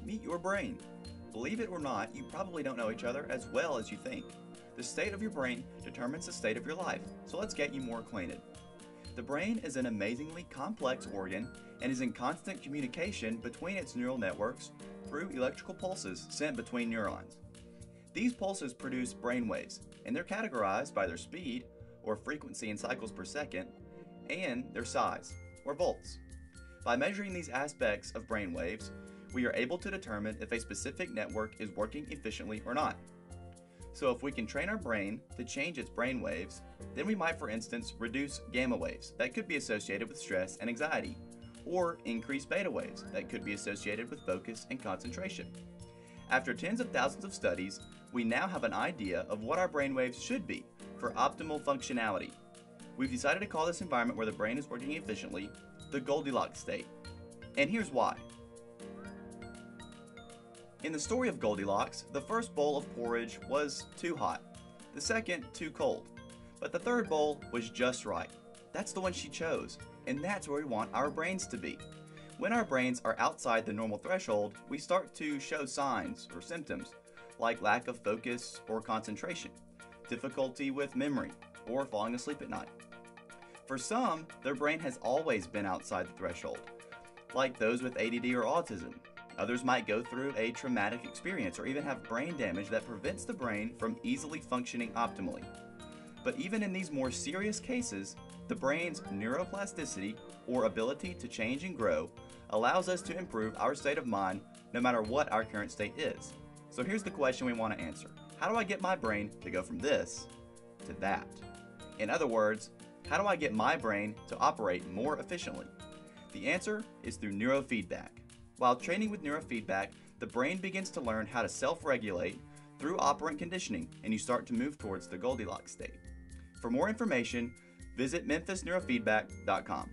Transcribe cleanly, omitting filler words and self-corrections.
Meet your brain. Believe it or not, you probably don't know each other as well as you think. The state of your brain determines the state of your life, so let's get you more acquainted. The brain is an amazingly complex organ and is in constant communication between its neural networks through electrical pulses sent between neurons. These pulses produce brain waves, and they're categorized by their speed, or frequency in cycles per second, and their size, or volts. By measuring these aspects of brain waves, we are able to determine if a specific network is working efficiently or not. So if we can train our brain to change its brain waves, then we might, for instance, reduce gamma waves that could be associated with stress and anxiety, or increase beta waves that could be associated with focus and concentration. After tens of thousands of studies, we now have an idea of what our brain waves should be for optimal functionality. We've decided to call this environment where the brain is working efficiently the Goldilocks state. And here's why. In the story of Goldilocks, the first bowl of porridge was too hot, the second too cold, but the third bowl was just right. That's the one she chose, and that's where we want our brains to be. When our brains are outside the normal threshold, we start to show signs or symptoms like lack of focus or concentration, difficulty with memory, or falling asleep at night. For some, their brain has always been outside the threshold, like those with ADD or autism. Others might go through a traumatic experience or even have brain damage that prevents the brain from easily functioning optimally. But even in these more serious cases, the brain's neuroplasticity, or ability to change and grow, allows us to improve our state of mind no matter what our current state is. So here's the question we want to answer. How do I get my brain to go from this to that? In other words, how do I get my brain to operate more efficiently? The answer is through neurofeedback. While training with neurofeedback, the brain begins to learn how to self-regulate through operant conditioning, and you start to move towards the Goldilocks state. For more information, visit memphisneurofeedback.com.